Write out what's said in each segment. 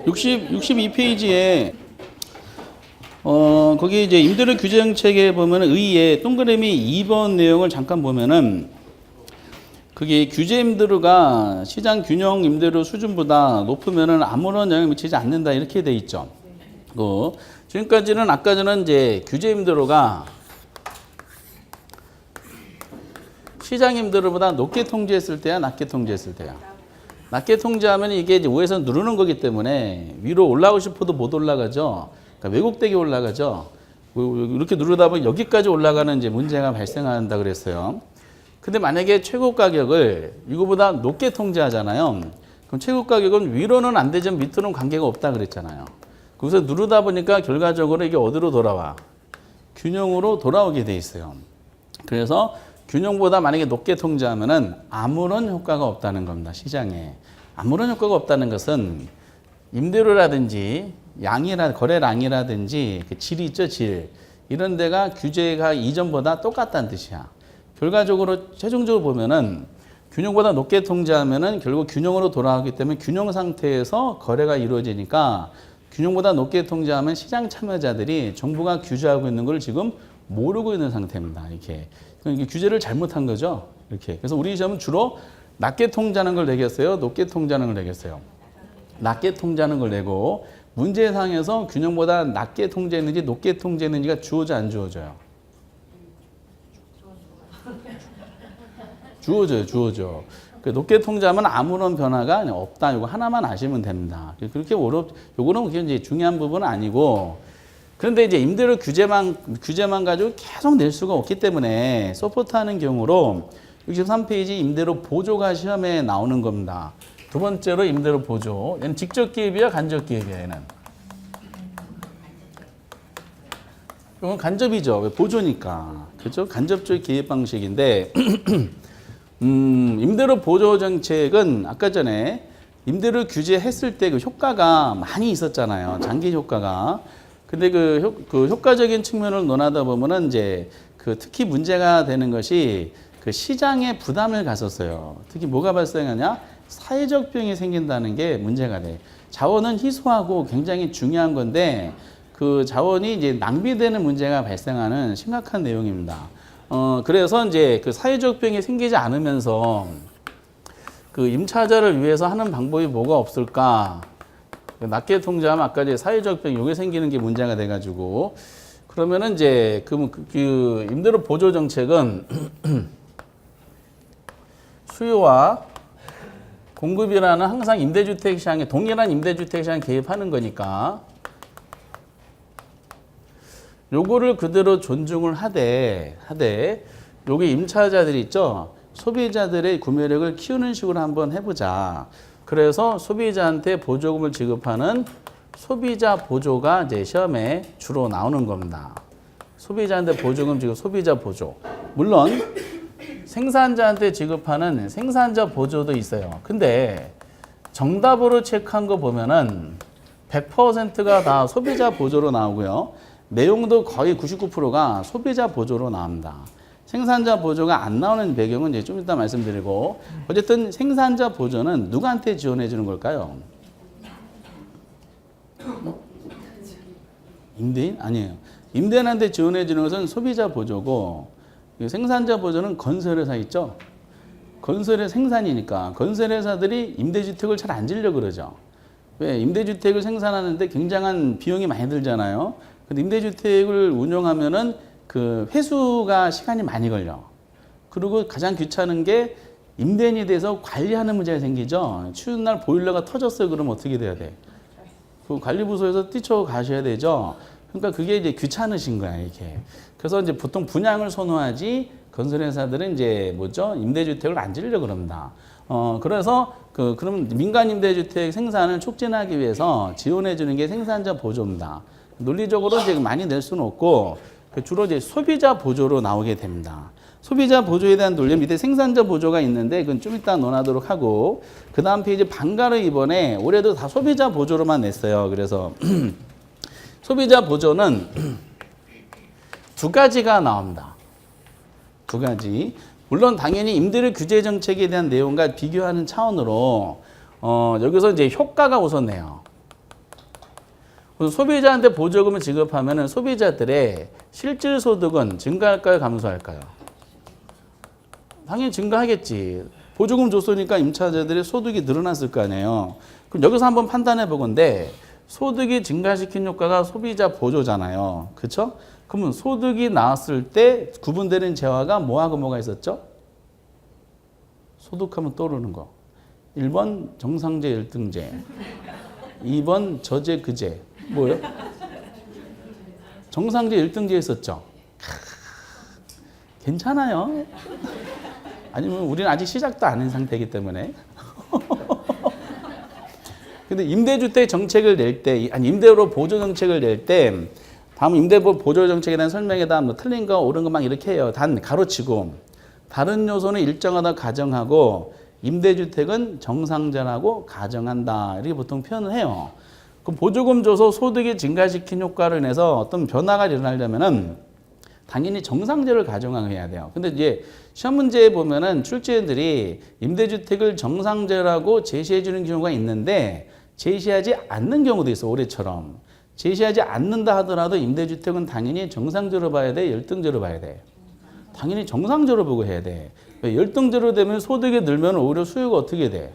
62페이지에 거기 이제 임대료 규제 정책에 보면은 의에 동그라미 2번 내용을 잠깐 보면은 그게 규제 임대료가 시장 균형 임대료 수준보다 높으면은 아무런 영향 미치지 않는다 이렇게 돼 있죠. 지금까지는 아까 전에 이제 규제 임대료가 시장 임대료보다 높게 통제했을 때야, 낮게 통제했을 때야. 낮게 통제하면 이게 이제 위에서 누르는 거기 때문에 위로 올라가고 싶어도 못 올라가죠. 그러니까 왜곡되게 올라가죠. 이렇게 누르다 보면 여기까지 올라가는 이제 문제가 발생한다 그랬어요. 근데 만약에 최고 가격을 이거보다 높게 통제하잖아요. 그럼 최고 가격은 위로는 안 되지만 밑으로는 관계가 없다 그랬잖아요. 거기서 누르다 보니까 결과적으로 이게 어디로 돌아와? 균형으로 돌아오게 돼 있어요. 그래서 균형보다 만약에 높게 통제하면은 아무런 효과가 없다는 겁니다. 시장에. 아무런 효과가 없다는 것은 임대료라든지 거래량이라든지 그 질이 있죠, 질. 이런 데가 규제가 이전보다 똑같다는 뜻이야. 결과적으로 최종적으로 보면은 균형보다 높게 통제하면은 결국 균형으로 돌아가기 때문에 균형 상태에서 거래가 이루어지니까 균형보다 높게 통제하면 시장 참여자들이 정부가 규제하고 있는 걸 지금 모르고 있는 상태입니다. 이렇게. 그러니까 규제를 잘못한 거죠. 이렇게. 그래서 우리 시험은 주로 낮게 통제하는 걸 내겠어요? 높게 통제하는 걸 내겠어요? 낮게 통제하는 걸 내고 문제상에서 균형보다 낮게 통제했는지 높게 통제했는지가 주어져 안 주어져요? 주어져. 높게 통제하면 아무런 변화가 없다. 이거 하나만 아시면 됩니다. 그렇게 요거는 이제 중요한 부분은 아니고, 그런데 이제 임대료 규제만 가지고 계속 낼 수가 없기 때문에 서포트하는 경우로 63페이지 임대료 보조가 시험에 나오는 겁니다. 두 번째로 임대료 보조. 얘는 직접 기입이야, 간접 기입이야, 얘는? 이건 간접이죠. 왜? 보조니까. 그죠? 간접적 기입 방식인데, 임대료 보조 정책은 아까 전에 임대료 규제했을 때 그 효과가 많이 있었잖아요. 장기 효과가. 근데 그 효과적인 측면을 논하다 보면은 이제 특히 문제가 되는 것이 그 시장에 부담을 갔었어요. 특히 뭐가 발생하냐? 사회적 비용이 생긴다는 게 문제가 돼. 자원은 희소하고 굉장히 중요한 건데 그 자원이 이제 낭비되는 문제가 발생하는 심각한 내용입니다. 그래서 이제 그 사회적 비용이 생기지 않으면서 그 임차자를 위해서 하는 방법이 뭐가 없을까? 낮게 통제하면 아까 이제 사회적 비용 요게 생기는 게 문제가 돼가지고 그러면은 이제 그 임대료 보조 정책은 수요와 공급이라는 항상 임대주택 시장에 동일한 임대주택 시장에 개입하는 거니까 요거를 그대로 존중을 하되 요게 임차자들이 있죠. 소비자들의 구매력을 키우는 식으로 한번 해보자. 그래서 소비자한테 보조금을 지급하는 소비자 보조가 이제 시험에 주로 나오는 겁니다. 소비자한테 보조금 지급, 소비자 보조. 물론 생산자한테 지급하는 생산자 보조도 있어요. 근데 정답으로 체크한 거 보면은 100%가 다 소비자 보조로 나오고요. 내용도 거의 99%가 소비자 보조로 나옵니다. 생산자 보조가 안 나오는 배경은 이제 좀 이따 말씀드리고, 어쨌든 생산자 보조는 누구한테 지원해 주는 걸까요? 임대인? 아니에요. 임대인한테 지원해 주는 것은 소비자 보조고, 생산자 보조는 건설회사 있죠? 건설의 생산이니까 건설회사들이 임대주택을 잘 안 지으려고 그러죠. 왜? 임대주택을 생산하는데 굉장한 비용이 많이 들잖아요. 근데 임대주택을 운영하면은 그 회수가 시간이 많이 걸려. 그리고 가장 귀찮은 게 임대인이 돼서 관리하는 문제가 생기죠. 추운 날 보일러가 터졌어요. 그러면 어떻게 돼야 돼? 그 관리부서에서 뛰쳐가셔야 되죠. 그러니까 그게 이제 귀찮으신 거야, 이게. 그래서 이제 보통 분양을 선호하지 건설회사들은 이제 뭐죠? 임대주택을 안 지으려고 그럽니다. 그래서 그럼 민간 임대주택 생산을 촉진하기 위해서 지원해 주는 게 생산자 보조입니다. 논리적으로 이제 많이 낼 수는 없고 주로 이제 소비자 보조로 나오게 됩니다. 소비자 보조에 대한 논리 밑에 생산자 보조가 있는데 그건 좀 이따 논하도록 하고, 그 다음 페이지 방가를 이번에 올해도 다 소비자 보조로만 냈어요. 그래서 소비자 보조는 두 가지가 나옵니다. 두 가지. 물론 당연히 임대료 규제 정책에 대한 내용과 비교하는 차원으로 여기서 이제 효과가 우선해요. 소비자한테 보조금을 지급하면 소비자들의 실질 소득은 증가할까요? 감소할까요? 당연히 증가하겠지. 보조금 줬으니까 임차자들의 소득이 늘어났을 거 아니에요. 그럼 여기서 한번 판단해 보건데 소득이 증가시킨 효과가 소비자 보조잖아요. 그렇죠? 그러면 소득이 나왔을 때 구분되는 재화가 뭐하고 뭐가 있었죠? 소득하면 떠오르는 거. 1번 정상제 열등제, 2번 저제 그제. 뭐예요? 정상제 열등제 있었죠? 괜찮아요. 아니면 우리는 아직 시작도 안 한 상태이기 때문에. 근데 임대주택 정책을 낼 때, 아니 임대료 보조 정책을 낼 때, 다음 임대료 보조 정책에 대한 설명에다 뭐 틀린 거, 옳은 거 막 이렇게 해요. 단 가로치고 다른 요소는 일정하다 가정하고 임대주택은 정상제라고 가정한다. 이렇게 보통 표현을 해요. 그럼 보조금 줘서 소득이 증가시킨 효과를 내서 어떤 변화가 일어나려면은 당연히 정상제를 가정해야 돼요. 근데 이제 시험 문제에 보면은 출제인들이 임대주택을 정상제라고 제시해 주는 경우가 있는데 제시하지 않는 경우도 있어. 올해처럼. 제시하지 않는다 하더라도 임대주택은 당연히 정상제로 봐야 돼? 열등제로 봐야 돼? 당연히 정상제로 보고 해야 돼. 열등제로 되면 소득이 늘면 오히려 수요가 어떻게 돼?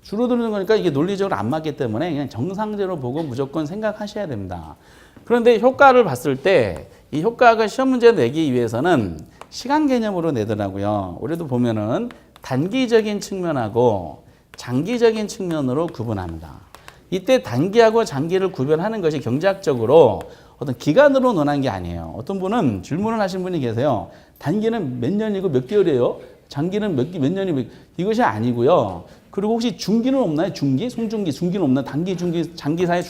줄어드는 거니까 이게 논리적으로 안 맞기 때문에 그냥 정상제로 보고 무조건 생각하셔야 됩니다. 그런데 효과를 봤을 때 이 효과가 시험 문제 내기 위해서는 시간 개념으로 내더라고요. 올해도 보면은 단기적인 측면하고 장기적인 측면으로 구분합니다. 이때 단기하고 장기를 구별하는 것이 경제학적으로 어떤 기간으로 논한 게 아니에요. 어떤 분은 질문을 하신 분이 계세요. 단기는 몇 년이고 몇 개월이에요? 장기는 몇 년이고 이것이 아니고요. 그리고 혹시 중기는 없나요? 중기? 송중기, 중기는 없나? 단기, 중기, 장기 사이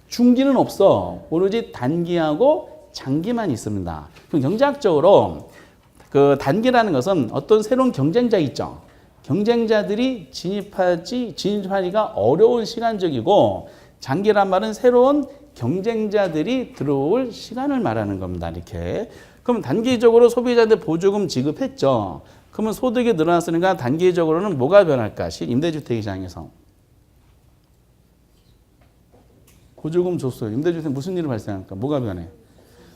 중기는 없어. 오로지 단기하고 장기만 있습니다. 그럼 경제학적으로 그 단기라는 것은 어떤 새로운 경쟁자 있죠. 경쟁자들이 진입하기가 어려운 시간적이고 장기란 말은 새로운 경쟁자들이 들어올 시간을 말하는 겁니다. 이렇게. 그럼 단기적으로 소비자한테 보조금 지급했죠. 그러면 소득이 늘어났으니까 단기적으로는 뭐가 변할까? 임대주택 시장에서. 보조금 줬어요. 임대주택 무슨 일이 발생할까? 뭐가 변해?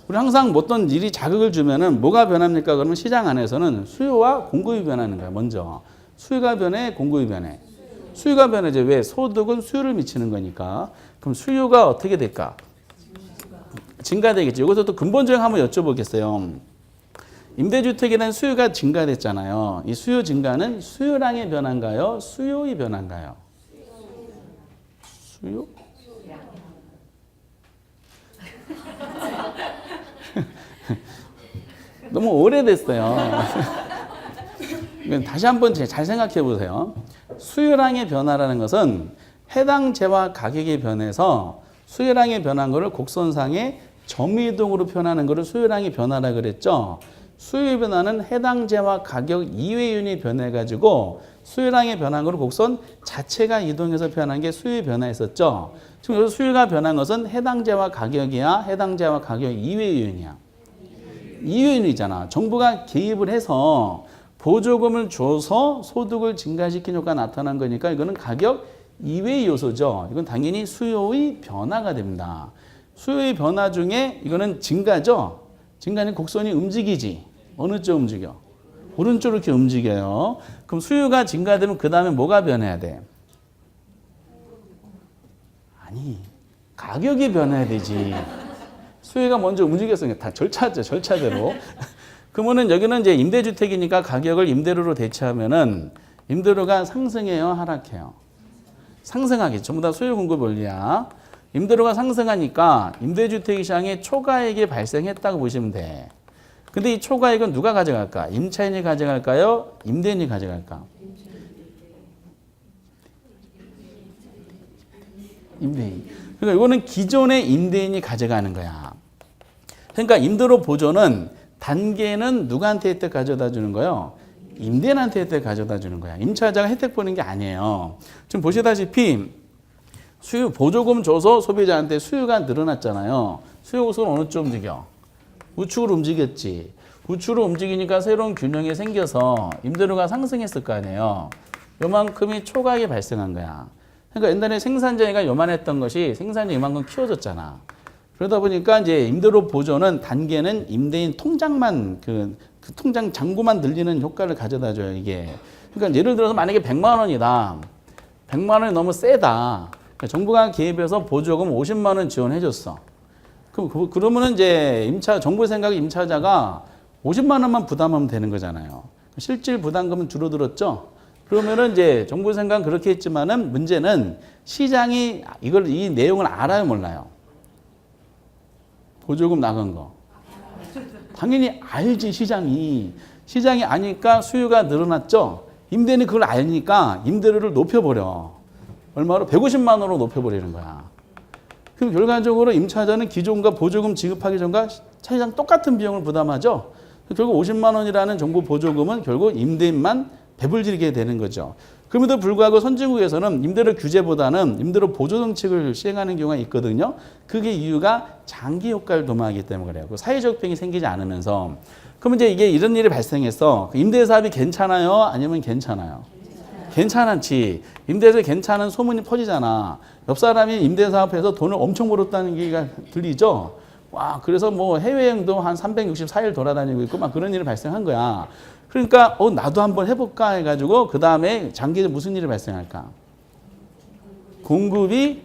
우리 항상 어떤 일이 자극을 주면은 뭐가 변합니까? 그러면 시장 안에서는 수요와 공급이 변하는 거야. 먼저. 수요가 변해, 공급이 변해. 수요가 변하지. 왜? 소득은 수요를 미치는 거니까. 그럼 수요가 어떻게 될까? 증가되겠죠. 여기서 또 근본적인 한번 여쭤보겠어요. 임대주택에 대한 수요가 증가됐잖아요. 이 수요 증가는 수요량의 변화인가요? 수요의 변화인가요? 수요? 너무 오래됐어요. 다시 한번 잘 생각해 보세요. 수요량의 변화라는 것은 해당 재화 가격의 변해서 수요량이 변한 것을 곡선상의 점이동으로 표현하는 것을 수요량의 변화라 그랬죠. 수요의 변화는 해당 재화 가격 이외윤이 변해가지고 수요량의 변한 것을 곡선 자체가 이동해서 표현한 게 수요의 변화였었죠. 지금 여기서 수요가 변한 것은 해당 재화 가격이야, 해당 재화 가격 이외윤이야. 이윤이잖아. 정부가 개입을 해서 보조금을 줘서 소득을 증가시킨 효과가 나타난 거니까 이거는 가격 이외의 요소죠. 이건 당연히 수요의 변화가 됩니다. 수요의 변화 중에 이거는 증가죠. 증가는 곡선이 움직이지. 어느 쪽 움직여? 오른쪽으로 이렇게 움직여요. 그럼 수요가 증가되면 그 다음에 뭐가 변해야 돼? 아니, 가격이 변해야 되지. 수요가 먼저 움직였으니까 다 절차대로. 그러면은 여기는 이제 임대주택이니까 가격을 임대료로 대체하면은 임대료가 상승해요, 하락해요? 상승하겠죠. 전부 다 수요 공급 원리야. 임대료가 상승하니까 임대주택 시장에 초과액이 발생했다고 보시면 돼. 근데 이 초과액은 누가 가져갈까? 임차인이 가져갈까요? 임대인이 가져갈까? 임대인. 그러니까 이거는 기존의 임대인이 가져가는 거야. 그러니까 임대료 보조는 단계는 누구한테 혜택 가져다 주는 거예요? 임대인한테 혜택 가져다 주는 거야. 임차자가 혜택 보는 게 아니에요. 지금 보시다시피 수요 보조금 줘서 소비자한테 수요가 늘어났잖아요. 수요 구조는 어느 쪽 움직여? 우측으로 움직였지. 우측으로 움직이니까 새로운 균형이 생겨서 임대료가 상승했을 거 아니에요. 요만큼이 초과액이 발생한 거야. 그러니까 옛날에 생산자가 요만했던 것이 생산자 이만큼 키워졌잖아. 그러다 보니까 이제 임대료 보조는 단계는 임대인 통장만 그 통장 잔고만 늘리는 효과를 가져다 줘요, 이게. 그러니까 예를 들어서 만약에 100만 원이다. 100만 원이 너무 세다. 그러니까 정부가 개입해서 보조금 50만 원 지원해 줬어. 그러면은 이제 정부 생각에 임차자가 50만 원만 부담하면 되는 거잖아요. 실질 부담금은 줄어들었죠. 그러면은 이제 정부 생각은 그렇게 했지만은 문제는 시장이 이 내용을 알아요, 몰라요? 보조금 나간 거. 당연히 알지, 시장이. 시장이 아니까 수요가 늘어났죠. 임대인이 그걸 아니까 임대료를 높여버려. 얼마로? 150만 원으로 높여버리는 거야. 그럼 결과적으로 임차자는 기존과 보조금 지급하기 전과 사실상 똑같은 비용을 부담하죠. 결국 50만 원이라는 정부 보조금은 결국 임대인만 배불지게 되는 거죠. 그럼에도 불구하고 선진국에서는 임대료 규제보다는 임대료 보조 정책을 시행하는 경우가 있거든요. 그게 이유가 장기 효과를 도모하기 때문에 그래요. 사회적 병이 생기지 않으면서. 그러면 이제 이게 이런 일이 발생했어. 임대사업이 괜찮아요? 아니면 괜찮아요? 괜찮지. 임대에서 괜찮은 소문이 퍼지잖아. 옆 사람이 임대사업해서 돈을 엄청 벌었다는 얘기가 들리죠. 와, 그래서 뭐 해외여행도 한 364일 돌아다니고 있고 막 그런 일이 발생한 거야. 그러니까 나도 한번 해볼까 해가지고 그 다음에 장기에 무슨 일이 발생할까? 공급이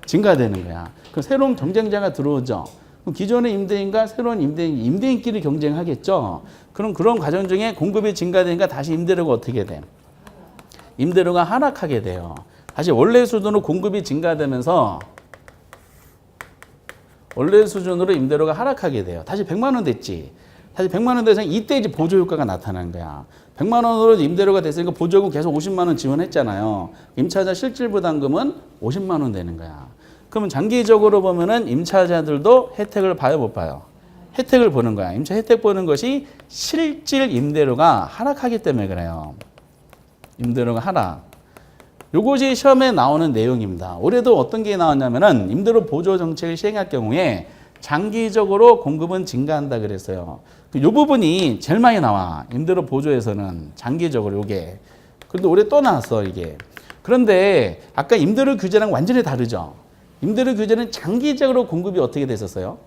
증가되는 거야. 그럼 새로운 경쟁자가 들어오죠. 그럼 기존의 임대인과 새로운 임대인끼리 경쟁하겠죠. 그럼 그런 과정 중에 공급이 증가되니까 다시 임대료가 어떻게 돼? 임대료가 하락하게 돼요. 다시 원래 수준으로 공급이 증가되면서 원래 수준으로 임대료가 하락하게 돼요. 다시 100만 원 됐지. 다시 100만 원 돼서 이때 이제 보조 효과가 나타나는 거야. 100만 원으로 임대료가 됐으니까 보조금 계속 50만 원 지원했잖아요. 임차자 실질 부담금은 50만 원 되는 거야. 그러면 장기적으로 보면은 임차자들도 혜택을 봐요, 못 봐요? 혜택을 보는 거야. 임차 혜택 보는 것이 실질 임대료가 하락하기 때문에 그래요. 임대료가 하락. 요것이 시험에 나오는 내용입니다. 올해도 어떤 게 나왔냐면은 임대료 보조 정책을 시행할 경우에 장기적으로 공급은 증가한다 그랬어요. 이 부분이 제일 많이 나와. 임대료 보조에서는 장기적으로 요게. 그런데 올해 또 나왔어, 이게. 그런데 아까 임대료 규제랑 완전히 다르죠. 임대료 규제는 장기적으로 공급이 어떻게 됐었어요?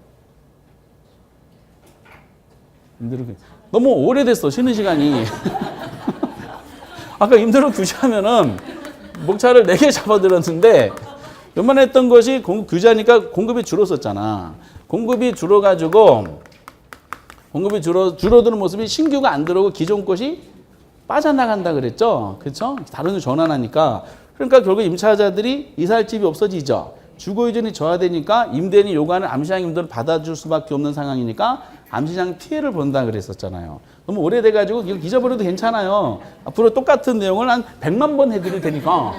임대료 규제. 너무 오래됐어, 쉬는 시간이. 아까 임대료 규제하면은 목차를 4개 잡아들었는데 요만했던 것이 규제하니까 공급이 줄었었잖아. 공급이 줄어가지고 공급이 줄어드는 모습이 신규가 안 들어오고 기존 것이 빠져나간다 그랬죠. 그렇죠? 다른 데 전환하니까. 그러니까 결국 임차자들이 이사할 집이 없어지죠. 주거 의존이 저하되니까 임대인이 요구하는 암시장 임대를 받아줄 수밖에 없는 상황이니까 암시장 피해를 본다 그랬었잖아요. 너무 오래돼가지고 이걸 잊어버려도 괜찮아요. 앞으로 똑같은 내용을 한 100만 번 해드릴 테니까.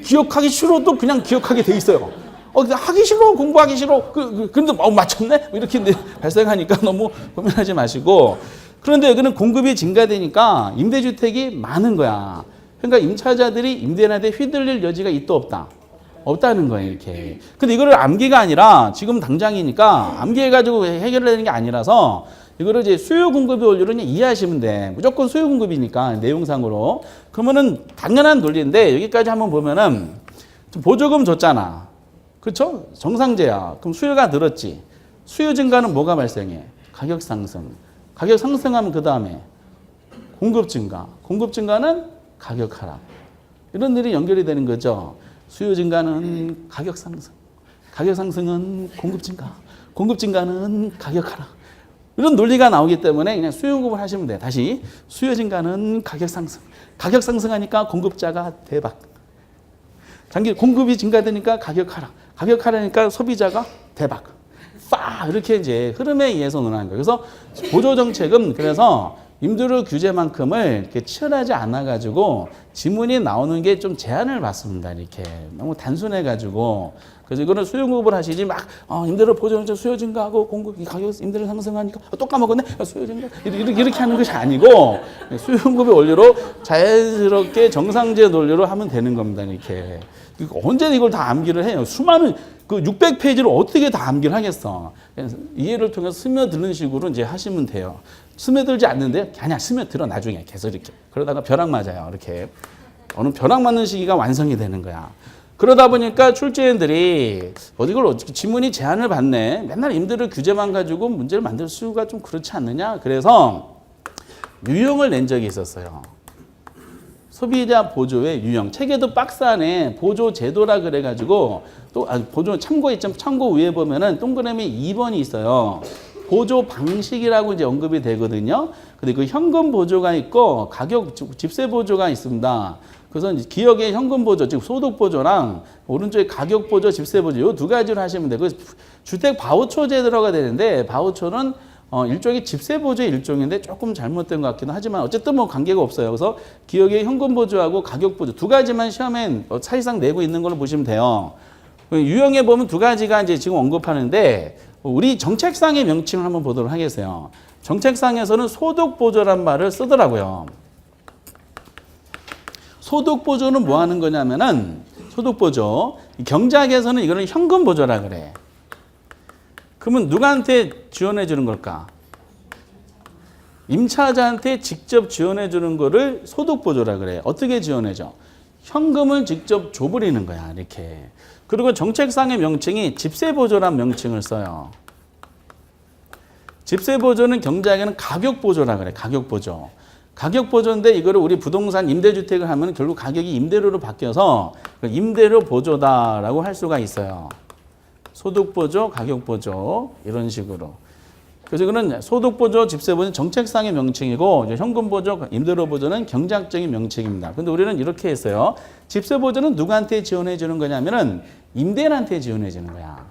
기억하기 싫어도 그냥 기억하게 돼 있어요. 하기 싫어, 공부하기 싫어. 근데 맞췄네? 이렇게 발생하니까 너무 고민하지 마시고. 그런데 여기는 공급이 증가되니까 임대주택이 많은 거야. 그러니까 임차자들이 임대인한테 휘둘릴 여지가 있다 없다? 없다는 거예요, 이렇게. 근데 이거를 암기가 아니라 지금 당장이니까 암기해가지고 해결되는 게 아니라서 이거를 이제 수요 공급의 원리로 그냥 이해하시면 돼. 무조건 수요 공급이니까, 내용상으로. 그러면은 당연한 논리인데 여기까지 한번 보면은 보조금 줬잖아. 그렇죠? 정상제야. 그럼 수요가 늘었지. 수요 증가는 뭐가 발생해? 가격 상승. 가격 상승하면 그 다음에 공급 증가. 공급 증가는 가격 하락. 이런 일이 연결이 되는 거죠. 수요 증가는 가격 상승. 가격 상승은 공급 증가. 공급 증가는 가격 하락. 이런 논리가 나오기 때문에 그냥 수요 공급을 하시면 돼요. 다시 수요 증가는 가격 상승. 가격 상승하니까 공급자가 대박. 장기 공급이 증가되니까 가격 하락. 가격 하락하니까 소비자가 대박. 이렇게 이제 흐름에 의해서 논하는 거예요. 그래서 보조 정책은 그래서 임대료 규제만큼을 이렇게 치열하지 않아가지고 지문이 나오는 게 좀 제한을 받습니다. 이렇게 너무 단순해가지고. 그래서 이거는 수요 공급을 하시지 막 임대료 보조 정책 수요 증가하고 공급 가격 임대료 상승하니까 또 까먹었네 수요 증가 이렇게 하는 것이 아니고 수요 공급의 원리로 자연스럽게 정상제 논리로 하면 되는 겁니다. 이렇게. 언제 이걸 다 암기를 해요? 수많은 그 600페이지를 어떻게 다 암기를 하겠어? 이해를 통해서 스며드는 식으로 이제 하시면 돼요. 스며들지 않는데 아니야 스며들어 나중에 계속 이렇게 그러다가 벼락 맞아요. 이렇게 어느 벼락 맞는 시기가 완성이 되는 거야. 그러다 보니까 출제위원들이 이걸 어떻게 지문이 제한을 받네. 맨날 임대료 규제만 가지고 문제를 만들 수가 좀 그렇지 않느냐. 그래서 유형을 낸 적이 있었어요. 소비자 보조의 유형. 책에도 박스 안에 보조 제도라 그래가지고 또 보조 참고 위에 보면은 동그라미 2번이 있어요. 보조 방식이라고 이제 언급이 되거든요. 근데 그 현금 보조가 있고 가격 집세 보조가 있습니다. 그래서 기억의 현금 보조, 즉 소득 보조랑 오른쪽에 가격 보조, 집세 보조 이 두 가지로 하시면 되고 주택 바우처 제도가 되는데 바우처는 일종의 집세 보조의 일종인데 조금 잘못된 것 같기도 하지만 어쨌든 뭐 관계가 없어요. 그래서 기억의 현금 보조하고 가격 보조 두 가지만 시험에 사실상 내고 있는 걸로 보시면 돼요. 유형에 보면 두 가지가 이제 지금 언급하는데 우리 정책상의 명칭을 한번 보도록 하겠어요. 정책상에서는 소득 보조란 말을 쓰더라고요. 소득 보조는 뭐 하는 거냐면은 소득 보조 경제학에서는 이거는 현금 보조라 그래. 그러면 누구한테 지원해 주는 걸까? 임차자한테 직접 지원해 주는 거를 소득 보조라 그래. 어떻게 지원해 줘? 현금을 직접 줘버리는 거야, 이렇게. 그리고 정책상의 명칭이 집세 보조란 명칭을 써요. 집세 보조는 경제학에는 가격 보조라 그래. 가격 보조. 가격 보조인데 이거를 우리 부동산 임대주택을 하면 결국 가격이 임대료로 바뀌어서 임대료 보조다라고 할 수가 있어요. 소득 보조, 가격 보조 이런 식으로. 그래서 이거는 소득 보조, 집세 보조는 정책상의 명칭이고 현금 보조, 임대료 보조는 경제학적인 명칭입니다. 근데 우리는 이렇게 했어요. 집세 보조는 누구한테 지원해 주는 거냐면은 임대인한테 지원해 주는 거야.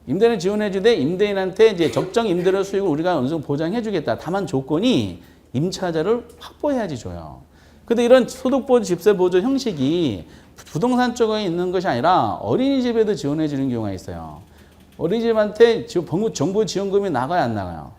임대인을 지원해 주되 임대인한테 이제 적정 임대료 수익을 우리가 어느 정도 보장해 주겠다. 다만 조건이 임차자를 확보해야지 줘요. 근데 이런 소득보조, 집세보조 형식이 부동산 쪽에 있는 것이 아니라 어린이집에도 지원해 주는 경우가 있어요. 어린이집한테 정부 지원금이 나가요, 안 나가요?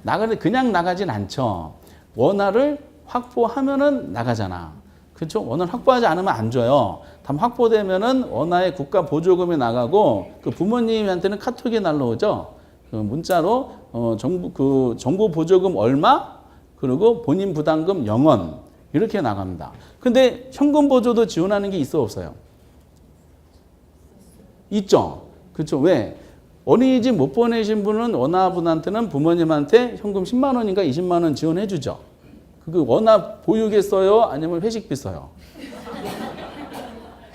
나가는데 그냥 나가진 않죠. 원화를 확보하면은 나가잖아. 그렇죠? 원화를 확보하지 않으면 안 줘요. 다만 확보되면은 원화의 국가 보조금이 나가고 그 부모님한테는 카톡이 날라오죠. 그 문자로 정부 보조금 얼마? 그리고 본인 부담금 0원 이렇게 나갑니다. 근데 현금 보조도 지원하는 게 있어 없어요? 있죠. 그렇죠. 왜? 어린이집 못 보내신 분은 원화분한테는 부모님한테 현금 10만 원인가 20만 원 지원해 주죠. 그 원화 보육에 써요? 아니면 회식비 써요?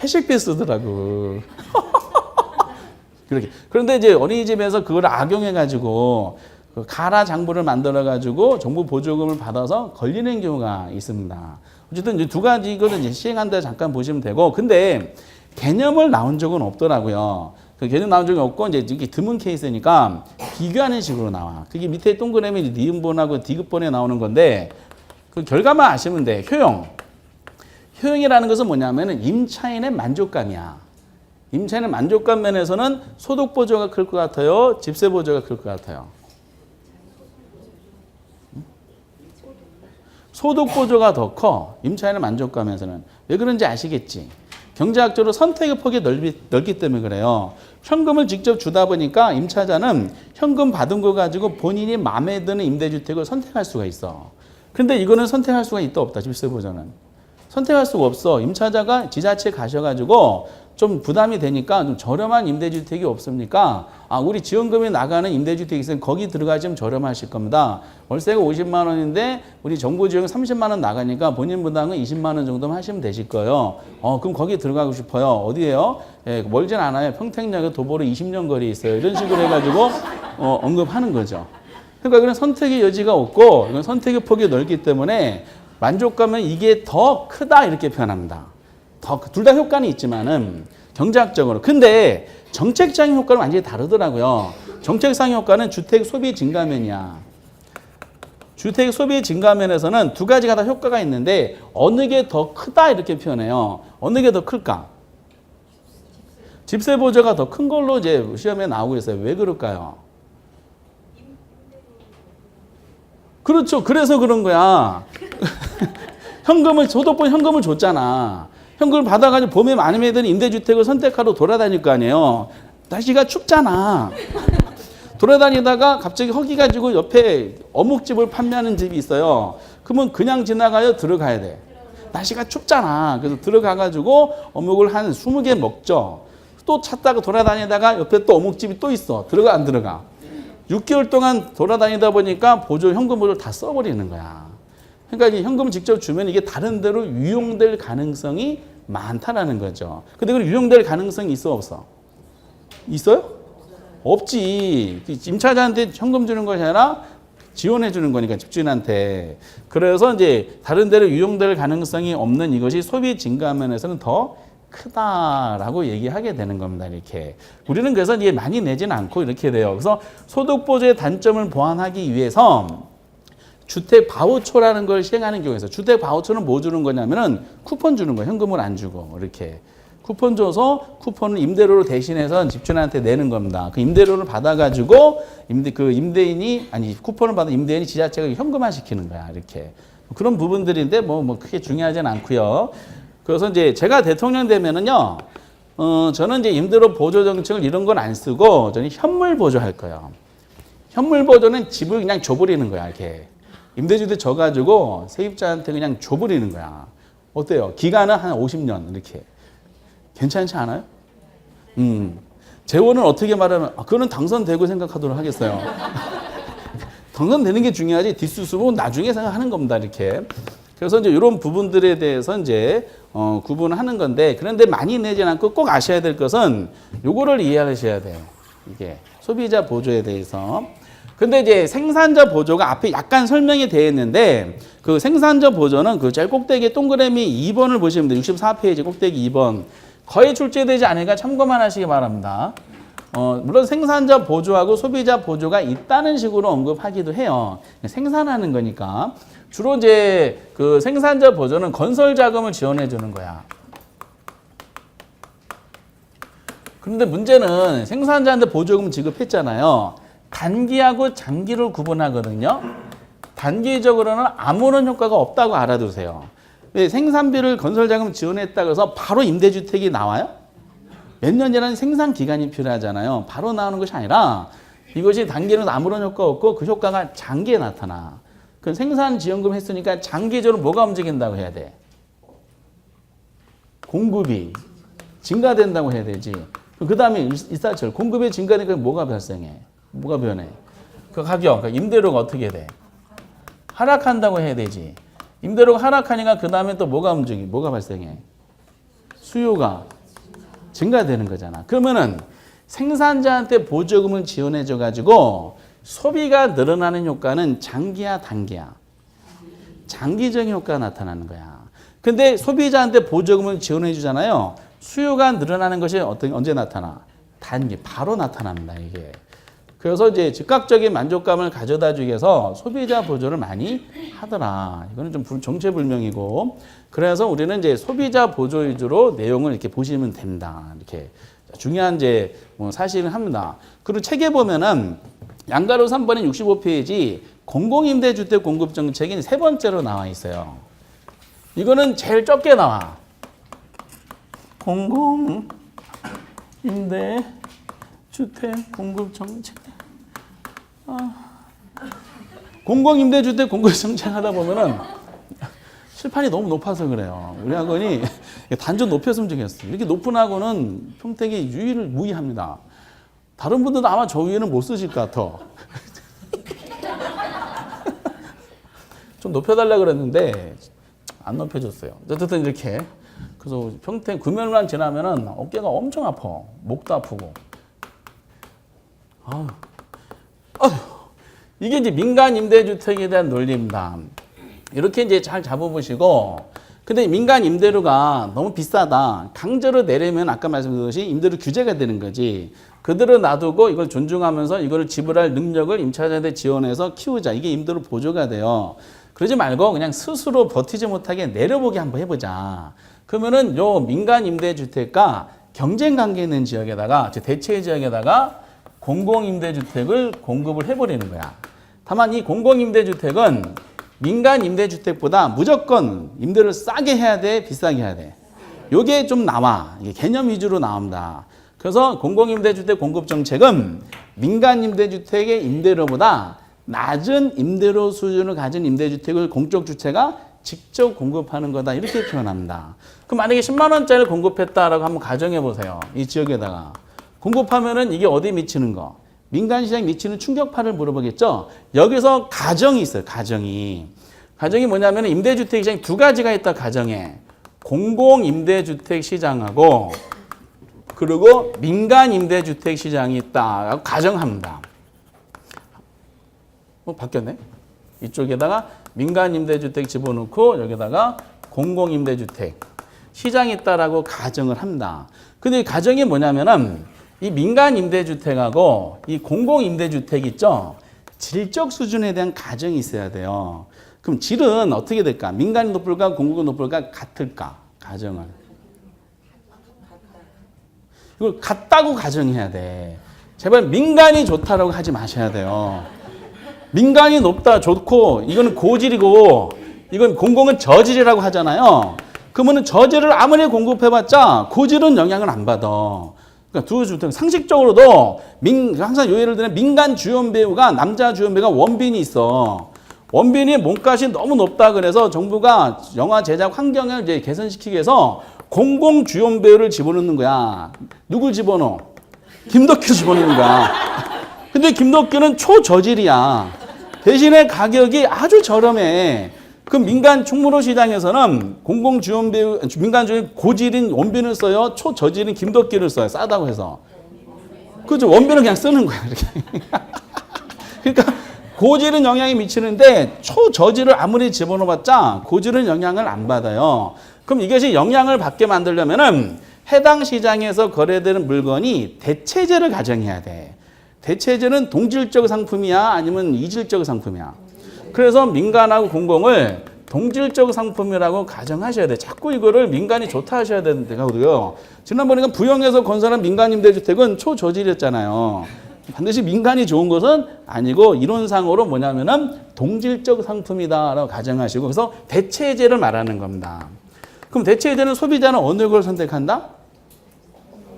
회식비 쓰더라고. 그렇게. 그런데 이제 어린이집에서 그걸 악용해 가지고 가라 장부를 만들어 가지고 정부 보조금을 받아서 걸리는 경우가 있습니다. 어쨌든 이제 두 가지 이거는 이제 시행한다 잠깐 보시면 되고, 근데 개념을 나온 적은 없더라고요. 그 개념 나온 적이 없고 이제 이게 드문 케이스니까 비교하는 식으로 나와. 그게 밑에 동그라미 니은본하고 디귿본에 나오는 건데 그 결과만 아시면 돼. 효용. 효용이라는 것은 뭐냐면은 임차인의 만족감이야. 임차인의 만족감 면에서는 소득 보조가 클 것 같아요. 집세 보조가 클 것 같아요. 소득 보조가 더 커. 임차인의 만족감에서는. 왜 그런지 아시겠지? 경제학적으로 선택의 폭이 넓기 때문에 그래요. 현금을 직접 주다 보니까 임차자는 현금 받은 거 가지고 본인이 마음에 드는 임대주택을 선택할 수가 있어. 근데 이거는 선택할 수가 있다 없다. 집세 보조는. 선택할 수가 없어. 임차자가 지자체에 가셔가지고 좀 부담이 되니까 좀 저렴한 임대주택이 없습니까? 우리 지원금이 나가는 임대주택이 있으면 거기 들어가시면 저렴하실 겁니다. 월세가 50만 원인데 우리 정부 지원 30만 원 나가니까 본인 부담은 20만 원 정도만 하시면 되실 거예요. 그럼 거기 들어가고 싶어요. 어디예요? 예, 멀진 않아요. 평택역에 도보로 20년 거리에 있어요. 이런 식으로 해가지고 언급하는 거죠. 그러니까 이건 선택의 여지가 없고 이건 선택의 폭이 넓기 때문에 만족감은 이게 더 크다 이렇게 표현합니다. 둘 다 효과는 있지만은 경제학적으로. 근데 정책적인 효과는 완전히 다르더라고요. 정책상 효과는 주택 소비 증가면이야. 주택 소비 증가면에서는 두 가지가 다 효과가 있는데 어느 게 더 크다 이렇게 표현해요. 어느 게 더 클까? 집세 보조가 더 큰 걸로 이제 시험에 나오고 있어요. 왜 그럴까요? 그렇죠. 그래서 그런 거야. 소득보조 현금을 줬잖아. 현금을 받아가지고 봄에 많은 애들이 임대주택을 선택하러 돌아다닐 거 아니에요. 날씨가 춥잖아. 돌아다니다가 갑자기 허기 가지고 옆에 어묵집을 판매하는 집이 있어요. 그러면 그냥 지나가요? 들어가야 돼? 날씨가 춥잖아. 그래서 들어가가지고 어묵을 한 20개 먹죠. 또 찾다가 돌아다니다가 옆에 또 어묵집이 또 있어. 들어가 안 들어가? 6개월 동안 돌아다니다 보니까 현금 보조를 다 써버리는 거야. 그러니까 이 현금을 직접 주면 이게 다른 데로 유용될 가능성이 많다라는 거죠. 근데 그 유용될 가능성이 있어 없어? 있어요? 없지. 임차자한테 현금 주는 것이 아니라 지원해 주는 거니까 집주인한테. 그래서 이제 다른 데로 유용될 가능성이 없는 이것이 소비 증가 면에서는 더 크다라고 얘기하게 되는 겁니다. 이렇게. 우리는 그래서 이게 많이 내지는 않고 이렇게 돼요. 그래서 소득 보조의 단점을 보완하기 위해서 주택 바우처라는 걸 시행하는 경우에서 주택 바우처는 뭐 주는 거냐면은 쿠폰 주는 거예요. 현금을 안 주고 이렇게. 쿠폰 줘서 쿠폰을 임대료로 대신해서 집주인한테 내는 겁니다. 그 임대료를 받아가지고 쿠폰을 받은 임대인이 지자체가 현금화 시키는 거야. 이렇게. 그런 부분들인데 뭐 크게 중요하진 않고요. 그래서 이제 제가 대통령 되면은요, 저는 이제 임대료 보조 정책을 이런 건 안 쓰고 저는 현물 보조할 거예요. 현물 보조는 집을 그냥 줘버리는 거야. 이렇게. 임대주택 줘가지고 세입자한테 그냥 줘버리는 거야. 어때요? 기간은 한 50년 이렇게. 괜찮지 않아요? 재원은 어떻게 말하면 그거는 당선되고 생각하도록 하겠어요. 당선되는 게 중요하지 뒷수습은 나중에 생각하는 겁니다. 이렇게. 그래서 이제 이런 부분들에 대해서 이제 구분하는 건데 그런데 많이 내지 않고 꼭 아셔야 될 것은 요거를 이해하셔야 돼요. 이게 소비자 보조에 대해서. 근데 이제 생산자 보조가 앞에 약간 설명이 되어 있는데 그 생산자 보조는 그 제일 꼭대기 동그라미 2번을 보시면 돼요. 64페이지 꼭대기 2번. 거의 출제되지 않으니까 참고만 하시기 바랍니다. 물론 생산자 보조하고 소비자 보조가 있다는 식으로 언급하기도 해요. 생산하는 거니까. 주로 이제 그 생산자 보조는 건설 자금을 지원해 주는 거야. 그런데 문제는 생산자한테 보조금 지급했잖아요. 단기하고 장기를 구분하거든요. 단기적으로는 아무런 효과가 없다고 알아두세요. 생산비를 건설 자금 지원했다고 해서 바로 임대주택이 나와요? 몇 년이라는 생산 기간이 필요하잖아요. 바로 나오는 것이 아니라 이것이 단기는 아무런 효과 없고 그 효과가 장기에 나타나. 그 생산 지원금 했으니까 장기적으로 뭐가 움직인다고 해야 돼? 공급이 증가된다고 해야 되지. 그 다음에 일사철 공급이 증가되니까 뭐가 발생해? 뭐가 변해? 그 가격, 그 임대료가 어떻게 돼? 하락한다고 해야 되지. 임대료가 하락하니까 그 다음에 또 뭐가 발생해? 수요가 증가되는 거잖아. 그러면은 생산자한테 보조금을 지원해줘 가지고 소비가 늘어나는 효과는 장기야, 단기야? 장기적인 효과가 나타나는 거야. 근데 소비자한테 보조금을 지원해 주잖아요. 수요가 늘어나는 것이 언제 나타나? 단기, 바로 나타납니다, 이게. 그래서 이제 즉각적인 만족감을 가져다 주기 위해서 소비자 보조를 많이 하더라. 이거는 좀 정체불명이고. 그래서 우리는 이제 소비자 보조 위주로 내용을 이렇게 보시면 된다. 이렇게 중요한 이제 사실은 합니다. 그리고 책에 보면은 양가로 3번에 65페이지 공공임대주택 공급 정책이 세 번째로 나와 있어요. 이거는 제일 적게 나와. 공공임대주택 공급 정책. 공공임대주택 공급 정책 하다 보면은 실판이 너무 높아서 그래요. 우리 학원이 단전 높였으면 좋겠어요. 이렇게 높은 학원은 평택이 유일무이합니다. 다른 분들도 아마 저 위에는 못 쓰실 것 같아. 좀 높여달라 그랬는데 안 높여줬어요. 어쨌든 이렇게. 그래서 평택 금요일만 지나면은 어깨가 엄청 아파. 목도 아프고. 이게 이제 민간 임대주택에 대한 논리입니다. 이렇게 이제 잘 잡아보시고, 근데 민간 임대료가 너무 비싸다. 강제로 내려면 아까 말씀드렸듯이 임대료 규제가 되는 거지. 그대로 놔두고 이걸 존중하면서 이걸 지불할 능력을 임차자한테 지원해서 키우자. 이게 임대료 보조가 돼요. 그러지 말고 그냥 스스로 버티지 못하게 내려보게 한번 해보자. 그러면은 요 민간 임대주택과 경쟁 관계 있는 지역에다가, 대체 지역에다가 공공임대주택을 공급을 해버리는 거야. 다만 이 공공임대주택은 민간 임대주택보다 무조건 임대를 싸게 해야 돼, 비싸게 해야 돼. 요게 좀 나와. 이게 개념 위주로 나옵니다. 그래서 공공임대주택 공급정책은 민간 임대주택의 임대료보다 낮은 임대료 수준을 가진 임대주택을 공적 주체가 직접 공급하는 거다 이렇게 표현합니다. 그럼 만약에 10만 원짜리를 공급했다라고 한번 가정해 보세요. 이 지역에다가 공급하면은 이게 어디에 미치는 거? 민간 시장에 미치는 충격파를 물어보겠죠. 여기서 가정이 있어요. 가정이 뭐냐면 임대주택 시장이 두 가지가 있다. 가정에 공공 임대주택 시장하고 그리고 민간 임대주택 시장이 있다라고 가정합니다. 바뀌었네. 이쪽에다가 민간 임대주택 집어넣고 여기다가 공공 임대주택 시장이 있다라고 가정을 합니다. 근데 이 가정이 뭐냐면은 이 민간 임대주택하고 이 공공 임대주택 있죠. 질적 수준에 대한 가정이 있어야 돼요. 그럼 질은 어떻게 될까? 민간이 높을까? 공공이 높을까? 같을까? 가정은. 이걸 같다고 가정해야 돼. 제발 민간이 좋다라고 하지 마셔야 돼요. 민간이 높다 좋고 이거는 고질이고 이건 공공은 저질이라고 하잖아요. 그러면 저질을 아무리 공급해봤자 고질은 영향을 안 받아. 그러니까 두 주택 상식적으로도 항상 요예를 드는 민간 주연 배우가 남자 주연 배우가 원빈이 있어. 원빈이 몸값이 너무 높다 그래서 정부가 영화 제작 환경을 이제 개선시키기 위해서 공공 주연 배우를 집어넣는 거야. 누굴 집어넣어? 김덕규 집어넣는 거야. 근데 김덕규는 초저질이야. 대신에 가격이 아주 저렴해. 그 민간 충무로 시장에서는 공공 주연 배우, 민간 주연 고질인 원빈을 써요. 초저질인 김덕기를 써요. 싸다고 해서. 그죠? 원빈은 그냥 쓰는 거야. 이렇게. 그러니까 고질은 영향이 미치는데 초저질을 아무리 집어넣어봤자 고질은 영향을 안 받아요. 그럼 이것이 영향을 받게 만들려면은 해당 시장에서 거래되는 물건이 대체재를 가정해야 돼. 대체재는 동질적 상품이야? 아니면 이질적 상품이야? 그래서 민간하고 공공을 동질적 상품이라고 가정하셔야 돼. 자꾸 이거를 민간이 좋다 하셔야 되는데요. 지난번에 부영에서 건설한 민간 임대주택은 초저질이었잖아요. 반드시 민간이 좋은 것은 아니고 이론상으로 뭐냐면은 동질적 상품이다라고 가정하시고 그래서 대체재를 말하는 겁니다. 그럼 대체재는 소비자는 어느 걸 선택한다?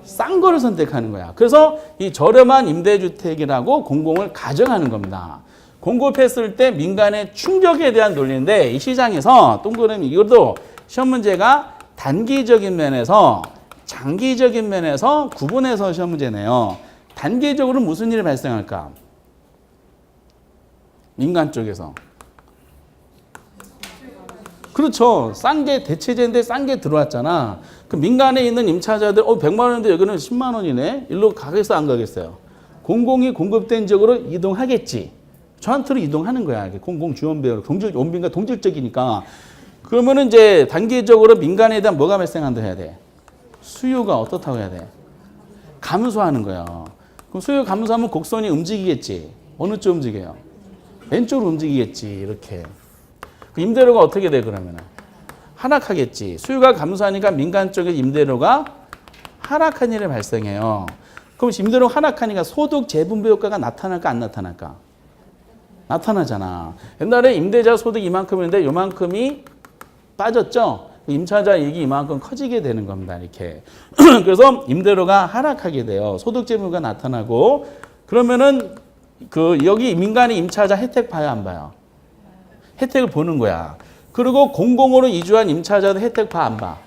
싼 거를 선택하는 거야. 그래서 이 저렴한 임대주택이라고 공공을 가정하는 겁니다. 공급했을 때 민간의 충격에 대한 논리인데 이 시장에서 동그라미 이것도 시험 문제가 단기적인 면에서 장기적인 면에서 구분해서 시험 문제네요. 단기적으로 무슨 일이 발생할까? 민간 쪽에서. 그렇죠. 싼 게 대체재인데 싼 게 들어왔잖아. 그 민간에 있는 임차자들 100만 원인데 여기는 10만 원이네. 일로 가겠어 안 가겠어요? 공공이 공급된 지역으로 이동하겠지. 저한테로 이동하는 거야. 공공 주연 배우 원빈과 동질적이니까. 그러면은 이제 단기적으로 민간에 대한 뭐가 발생한다 해야 돼? 수요가 어떻다고 해야 돼? 감소하는 거예요. 그럼 수요 감소하면 곡선이 움직이겠지. 어느 쪽 움직여요? 왼쪽으로 움직이겠지. 이렇게. 임대료가 어떻게 돼 그러면? 하락하겠지. 수요가 감소하니까 민간 쪽에 임대료가 하락한 일이 발생해요. 그럼 임대료가 하락하니까 소득 재분배 효과가 나타날까 안 나타날까? 나타나잖아. 옛날에 임대자 소득 이만큼인데 요만큼이 빠졌죠. 임차자 이익이 이만큼 커지게 되는 겁니다. 이렇게. 그래서 임대료가 하락하게 돼요. 소득 재분배가 나타나고 그러면은 여기 민간의 임차자 혜택 봐야 안 봐요? 혜택을 보는 거야. 그리고 공공으로 이주한 임차자도 혜택 봐 안 봐?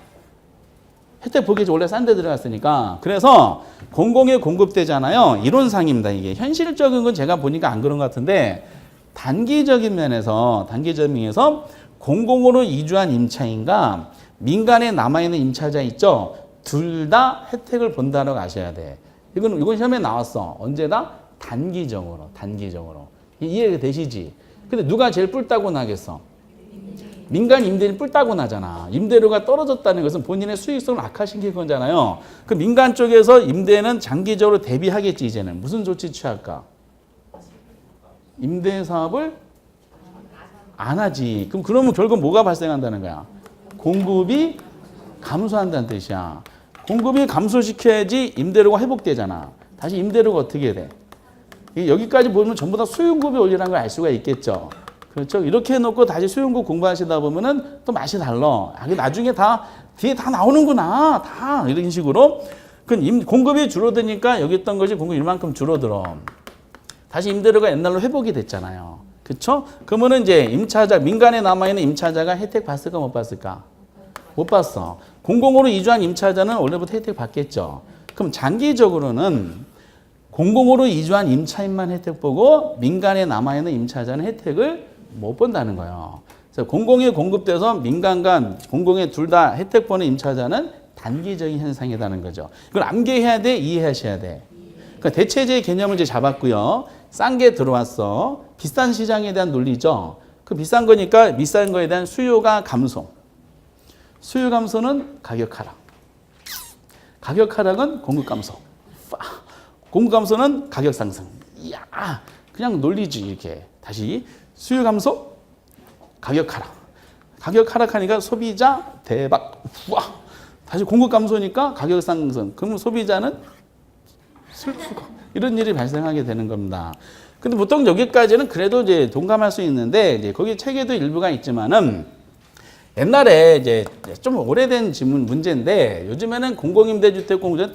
혜택 보기 원래 싼 데 들어갔으니까. 그래서 공공에 공급되잖아요. 이론상입니다. 이게 현실적인 건 제가 보니까 안 그런 것 같은데 단기적인 면에서 공공으로 이주한 임차인과 민간에 남아있는 임차자 있죠. 둘 다 혜택을 본다라고 아셔야 돼. 이건 시험에 나왔어. 언제다? 단기적으로. 이해가 되시지? 근데 누가 제일 뿔따고 나겠어? 민간 임대인이 뿔따고 나잖아. 임대료가 떨어졌다는 것은 본인의 수익성을 악화시킨 거잖아요. 그 민간 쪽에서 임대는 장기적으로 대비하겠지 이제는. 무슨 조치 취할까? 임대 사업을 안 하지. 그러면 결국 뭐가 발생한다는 거야? 공급이 감소한다는 뜻이야. 공급이 감소시켜야지 임대료가 회복되잖아. 다시 임대료가 어떻게 돼? 여기까지 보면 전부 다 수용급이 올리라는 걸 알 수가 있겠죠. 그렇죠? 이렇게 해놓고 다시 수용급 공부하시다 보면은 또 맛이 달라. 나중에 뒤에 다 나오는구나. 이런 식으로. 공급이 줄어드니까 여기 있던 것이 공급이 이만큼 줄어들어. 다시 임대료가 옛날로 회복이 됐잖아요. 그쵸? 그러면은 이제 임차자, 민간에 남아있는 임차자가 혜택 봤을까 못 봤을까? 못 봤어. 공공으로 이주한 임차자는 원래부터 혜택 받겠죠. 그럼 장기적으로는 공공으로 이주한 임차인만 혜택 보고 민간에 남아있는 임차자는 혜택을 못 본다는 거예요. 그래서 공공에 공급돼서 민간과 공공에 둘 다 혜택 보는 임차자는 단기적인 현상이라는 거죠. 이걸 암기해야 돼? 이해하셔야 돼? 그러니까 대체제의 개념을 이제 잡았고요. 싼 게 들어왔어. 비싼 시장에 대한 논리죠. 그 비싼 거니까 비싼 거에 대한 수요가 감소. 수요 감소는 가격 하락. 가격 하락은 공급 감소. 공급 감소는 가격 상승. 이야, 그냥 논리지 이렇게. 다시 수요 감소, 가격 하락. 가격 하락하니까 소비자 대박. 우와. 다시 공급 감소니까 가격 상승. 그러면 소비자는 슬프고 이런 일이 발생하게 되는 겁니다. 근데 보통 여기까지는 그래도 이제 동감할 수 있는데 이제 거기 책에도 일부가 있지만은 옛날에 이제 좀 오래된 지문 문제인데 요즘에는 공공임대주택 공제는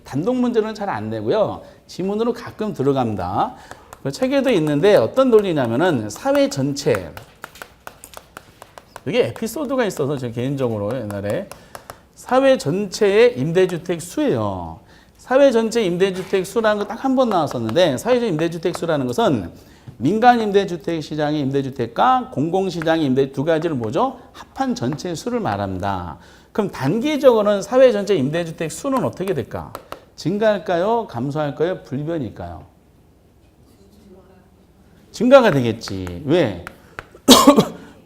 단독 문제는 잘 안 내고요. 지문으로 가끔 들어갑니다. 그 책에도 있는데 어떤 논리냐면은 사회 전체 이게 에피소드가 있어서 저 개인적으로 옛날에 사회 전체의 임대주택 수예요. 사회 전체 임대주택 수라는 거 딱 한 번 나왔었는데 사회적 임대주택 수라는 것은 민간 임대주택 시장의 임대주택과 공공시장의 임대 두 가지를 뭐죠? 합한 전체 수를 말합니다. 그럼 단기적으로는 사회 전체 임대주택 수는 어떻게 될까? 증가할까요? 감소할까요? 불변일까요? 증가가 되겠지. 왜?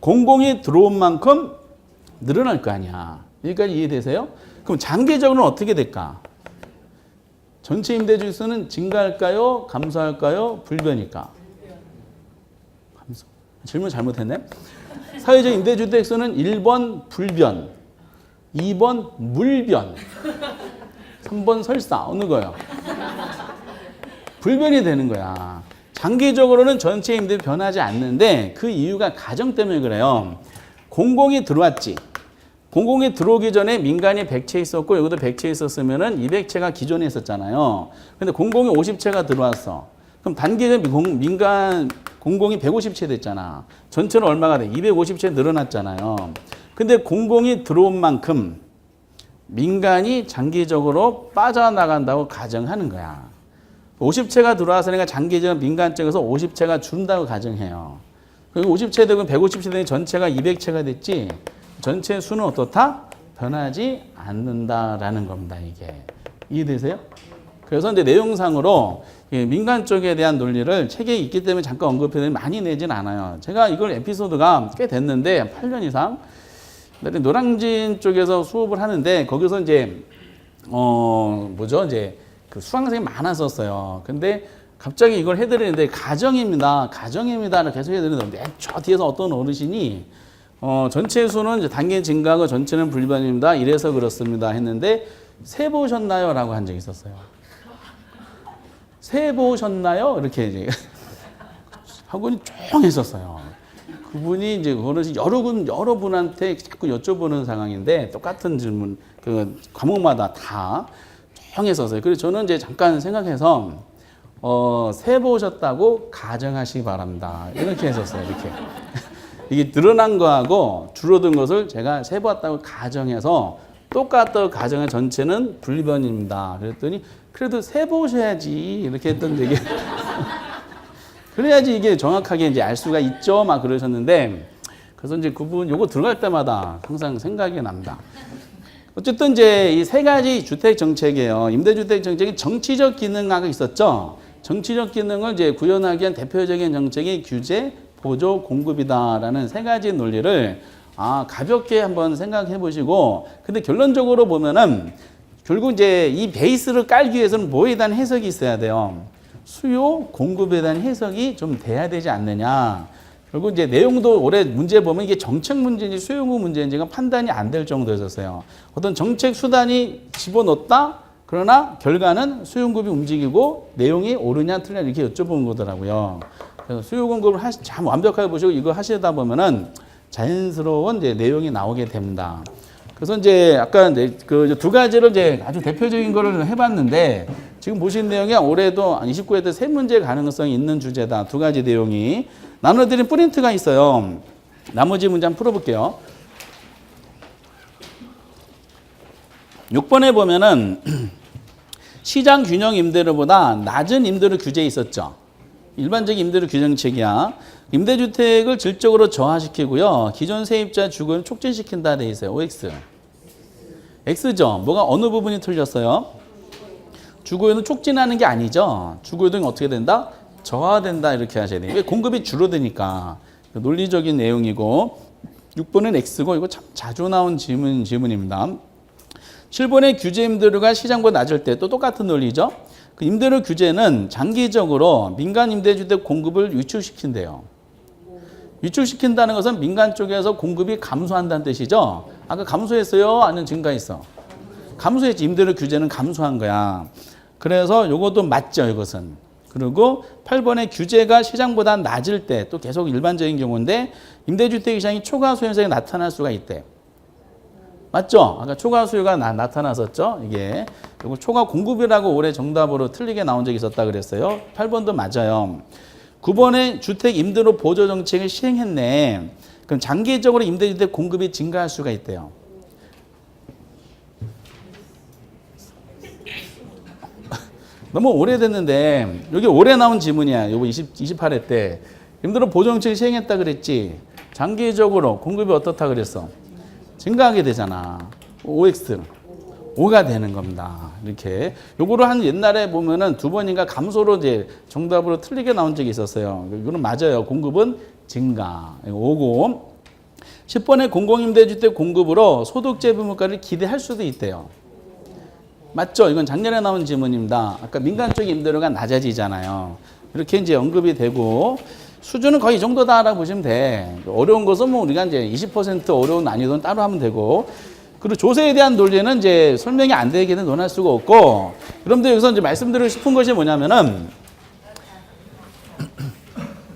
공공이 들어온 만큼 늘어날 거 아니야. 여기까지 이해되세요? 그럼 장기적으로는 어떻게 될까? 전체 임대주택 수는 증가할까요? 감소할까요? 불변일까? 감소. 질문 잘못했네. 사회적 임대주택 수는 1번 불변, 2번 물변, 3번 설사. 어느 거요? 불변이 되는 거야. 장기적으로는 전체 임대 변하지 않는데 그 이유가 가정 때문에 그래요. 공공이 들어왔지. 공공이 들어오기 전에 민간이 100채 있었고 여기도 100채 있었으면은 200채가 기존에 있었잖아요. 근데 공공이 50채가 들어왔어. 그럼 단기적으로 민간 공공이 150채 됐잖아. 전체는 얼마가 돼? 250채 늘어났잖아요. 근데 공공이 들어온 만큼 민간이 장기적으로 빠져나간다고 가정하는 거야. 50채가 들어와서니까 장기적으로 민간 쪽에서 50채가 준다고 가정해요. 그리고 50채 되고 150채 되니 전체가 200채가 됐지. 전체 수는 어떻다? 변하지 않는다라는 겁니다. 이게 이해되세요? 그래서 이제 내용상으로 민간 쪽에 대한 논리를 책에 있기 때문에 잠깐 언급해드리면 많이 내진 않아요. 제가 이걸 에피소드가 꽤 됐는데 8년 이상 노량진 쪽에서 수업을 하는데 거기서 이제 뭐죠? 이제 그 수강생이 많았었어요. 근데 갑자기 이걸 해드리는데 가정입니다. 가정입니다를 계속 해드리는데 저 뒤에서 어떤 어르신이 전체 수는 이제 단기 증가하고 전체는 불변입니다. 이래서 그렇습니다. 했는데 새 보셨나요? 라고 한 적이 있었어요. 새 보셨나요? 이렇게 이제 학원이 조용했었어요. 그분이 이제 어르신 여러 분한테 자꾸 여쭤보는 상황인데 똑같은 질문 그 과목마다 다 조용했었어요. 그래서 저는 이제 잠깐 생각해서 새 보셨다고 가정하시기 바랍니다. 이렇게 했었어요. 이렇게. 이게 늘어난 거하고 줄어든 것을 제가 세보았다고 가정해서 똑같다고 가정한 전체는 불변입니다. 그랬더니 그래도 세보셔야지 이렇게 했던 얘기. 그래야지 이게 정확하게 이제 알 수가 있죠. 막 그러셨는데 그래서 이제 그분 요거 들어갈 때마다 항상 생각이 납니다. 어쨌든 이제 이 세 가지 주택 정책이에요. 임대주택 정책이 정치적 기능하고 있었죠. 정치적 기능을 이제 구현하기 위한 대표적인 정책이 규제, 보조, 공급이다라는 세 가지 논리를 가볍게 한번 생각해 보시고 근데 결론적으로 보면은 결국 이제 이 베이스를 깔기 위해서는 뭐에 대한 해석이 있어야 돼요. 수요, 공급에 대한 해석이 좀 돼야 되지 않느냐. 결국 이제 내용도 올해 문제 보면 이게 정책 문제인지 수요 공급 문제인지가 판단이 안 될 정도였었어요. 어떤 정책 수단이 집어넣었다. 그러나 결과는 수요 공급이 움직이고 내용이 옳으냐 틀리냐 이렇게 여쭤보는 거더라고요. 그래서 수요 공급을 참 완벽하게 보시고 이거 하시다 보면은 자연스러운 이제 내용이 나오게 됩니다. 그래서 이제 아까 이제 그 두 가지를 이제 아주 대표적인 거를 해봤는데 지금 보신 내용이 올해도 29회 때 세 문제 가능성이 있는 주제다. 두 가지 내용이. 나눠드린 프린트가 있어요. 나머지 문제 한번 풀어볼게요. 6번에 보면은 시장 균형 임대료보다 낮은 임대료 규제에 있었죠. 일반적인 임대료 규정책이야. 임대주택을 질적으로 저하시키고요. 기존 세입자 주거를 촉진시킨다 돼 있어요. OX. X죠. 뭐가 어느 부분이 틀렸어요? 주거율은 촉진하는 게 아니죠. 주거율은 어떻게 된다? 저하된다 이렇게 하셔야 돼요. 왜? 공급이 줄어드니까. 논리적인 내용이고 6번은 X고 이거 참 자주 나온 질문입니다. 7번의 규제 임대료가 시장보다 낮을 때 또 똑같은 논리죠. 그 임대료 규제는 장기적으로 민간 임대주택 공급을 위축시킨대요. 위축시킨다는 것은 민간 쪽에서 공급이 감소한다는 뜻이죠. 아까 감소했어요? 아니면 증가했어? 감소했지. 임대료 규제는 감소한 거야. 그래서 이것도 맞죠, 이것은. 그리고 8번의 규제가 시장보다 낮을 때 또 계속 일반적인 경우인데 임대주택 시장이 초과수 현상이 나타날 수가 있대. 맞죠? 아까 초과 수요가 나타났었죠? 이게 이거 초과 공급이라고 올해 정답으로 틀리게 나온 적이 있었다 그랬어요. 8번도 맞아요. 9번에 주택 임대료 보조 정책을 시행했네. 그럼 장기적으로 임대주택 공급이 증가할 수가 있대요. 너무 오래됐는데 여기 올해 나온 지문이야. 이거 28회 때 임대료 보조 정책을 시행했다 그랬지. 장기적으로 공급이 어떻다 그랬어? 증가하게 되잖아. OX. 5가 되는 겁니다. 이렇게. 요거를 한 옛날에 보면은 두 번인가 감소로 이제 정답으로 틀리게 나온 적이 있었어요. 이거는 맞아요. 공급은 증가. 5고. 10번의 공공임대주택 공급으로 소득재부 물가를 기대할 수도 있대요. 맞죠? 이건 작년에 나온 질문입니다. 아까 민간 쪽 임대료가 낮아지잖아요. 이렇게 이제 언급이 되고 수준은 거의 이 정도다라고 보시면 돼. 어려운 것은 뭐 우리가 이제 20% 어려운 난이도는 따로 하면 되고, 그리고 조세에 대한 논리는 이제 설명이 안 되기는 논할 수가 없고, 그런데 여기서 이제 말씀드리고 싶은 것이 뭐냐면은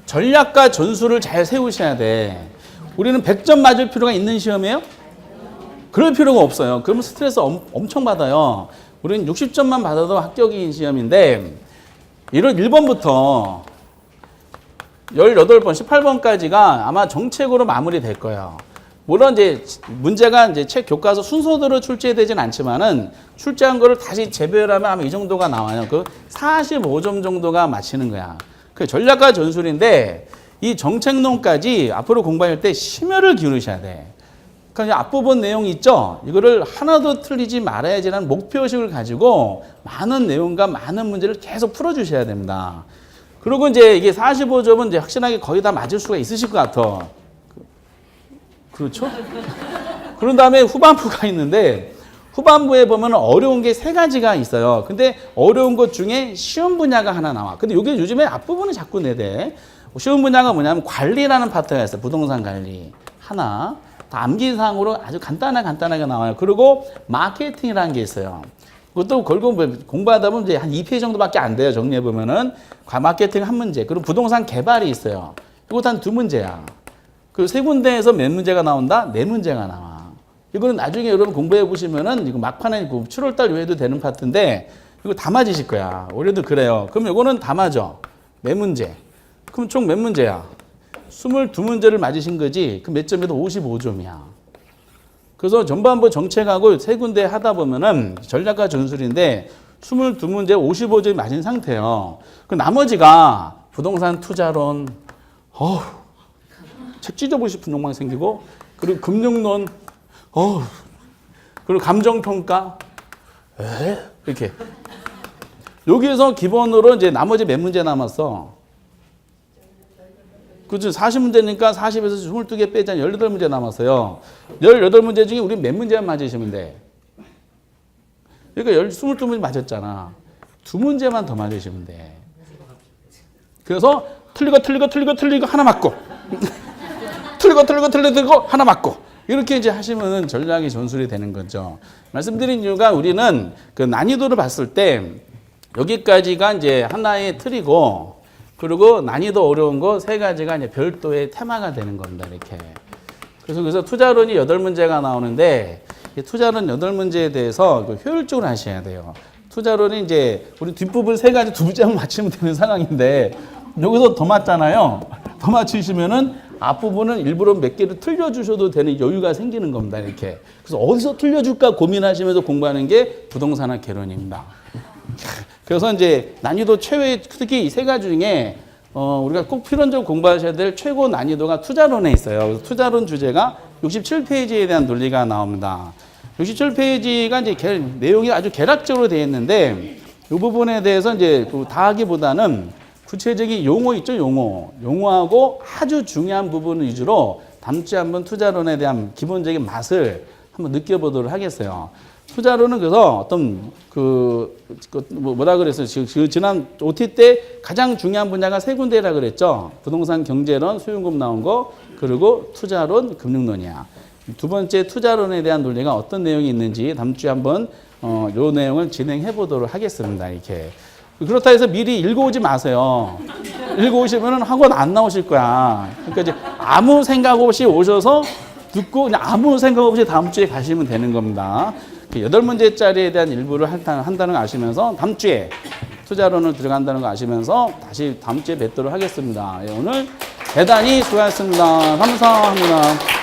전략과 전술을 잘 세우셔야 돼. 우리는 100점 맞을 필요가 있는 시험이에요? 그럴 필요가 없어요. 그러면 스트레스 엄청 받아요. 우리는 60점만 받아도 합격인 시험인데 1번부터 18번, 18번까지가 아마 정책으로 마무리될 거예요. 물론 이제 문제가 이제 책 교과서 순서대로 출제되진 않지만은 출제한 거를 다시 재배열하면 아마 이 정도가 나와요. 그 45점 정도가 맞히는 거야. 그 전략과 전술인데 이 정책론까지 앞으로 공부할 때 심혈을 기울이셔야 돼. 그러니까 앞부분 내용 있죠? 이거를 하나도 틀리지 말아야지라는 목표의식을 가지고 많은 내용과 많은 문제를 계속 풀어주셔야 됩니다. 그리고 이제 이게 45점은 이제 확실하게 거의 다 맞을 수가 있으실 것 같아. 그렇죠? 그런 다음에 후반부가 있는데 후반부에 보면 어려운 게 3가지가 있어요. 근데 어려운 것 중에 쉬운 분야가 하나 나와. 근데 이게 요즘에 앞부분을 자꾸 내대. 쉬운 분야가 뭐냐면 관리라는 파트가 있어요. 부동산 관리. 하나. 다 암기사항으로 아주 간단하게 나와요. 그리고 마케팅이라는 게 있어요. 그것도 결국 공부하다 보면 이제 한 2페이지 정도밖에 안 돼요. 정리해보면은. 마케팅 한 문제. 그리고 부동산 개발이 있어요. 이것도 한 2문제야. 그 3군데에서 몇 문제가 나온다? 4문제가 나와. 이거는 나중에 여러분 공부해보시면은 이거 막판에 7월달 이후에도 되는 파트인데 이거 다 맞으실 거야. 올해도 그래요. 그럼 이거는 다 맞아. 4문제. 그럼 총 몇 문제야? 22문제를 맞으신 거지. 그 몇 점에도 55점이야. 그래서 전반부 정책하고 3군데 하다 보면은 전략과 전술인데 22문제 55점이 맞은 상태예요. 그 나머지가 부동산 투자론, 책 찢어보고 싶은 욕망이 생기고, 그리고 금융론, 그리고 감정평가, 이렇게. 여기에서 기본으로 이제 나머지 몇 문제 남았어? 그죠? 40문제니까 40에서 22개 빼자니 18문제 남았어요. 18문제 중에 우리 몇 문제만 맞으시면 돼? 그러니까 22문제 맞았잖아. 2문제만 더 맞으시면 돼. 그래서 틀리고 하나 맞고 틀리고 하나 맞고 이렇게 이제 하시면은 전략이 전술이 되는 거죠. 말씀드린 이유가 우리는 그 난이도를 봤을 때 여기까지가 이제 하나의 틀이고, 그리고 난이도 어려운 거 3가지가 이제 별도의 테마가 되는 겁니다. 이렇게. 그래서 투자론이 8문제가 나오는데 이 투자론 8문제에 대해서 효율적으로 하셔야 돼요. 투자론이 이제 우리 뒷부분 3가지 2문제만 맞추면 되는 상황인데 여기서 더 맞잖아요. 더 맞추시면은 앞부분은 일부러 몇 개를 틀려주셔도 되는 여유가 생기는 겁니다. 이렇게. 그래서 어디서 틀려줄까 고민하시면서 공부하는 게 부동산학 개론입니다. 그래서 이제 난이도 최고의 특히 이 세 가지 중에 우리가 꼭 필연적으로 공부하셔야 될 최고 난이도가 투자론에 있어요. 그래서 투자론 주제가 67페이지에 대한 논리가 나옵니다. 67페이지가 이제 내용이 아주 개락적으로 되어 있는데 이 부분에 대해서 이제 다 하기보다는 구체적인 용어 있죠, 용어하고 아주 중요한 부분 위주로 다음 주에 한번 투자론에 대한 기본적인 맛을 한번 느껴보도록 하겠어요. 투자론은 그래서 어떤 뭐라 그랬어요? 지난 OT 때 가장 중요한 분야가 세 군데라 그랬죠. 부동산 경제론, 수요금융 나온 거, 그리고 투자론, 금융론이야. 두 번째 투자론에 대한 논리가 어떤 내용이 있는지 다음 주에 한번 요 내용을 진행해 보도록 하겠습니다. 이렇게. 그렇다 해서 미리 읽어오지 마세요. 읽어오시면 학원 안 나오실 거야. 그러니까 이제 아무 생각 없이 오셔서 듣고 그냥 아무 생각 없이 다음 주에 가시면 되는 겁니다. 8문제짜리에 대한 일부를 한다는 거 아시면서 다음 주에 투자론을 들어간다는 거 아시면서 다시 다음 주에 뵙도록 하겠습니다. 오늘 대단히 수고하셨습니다. 감사합니다.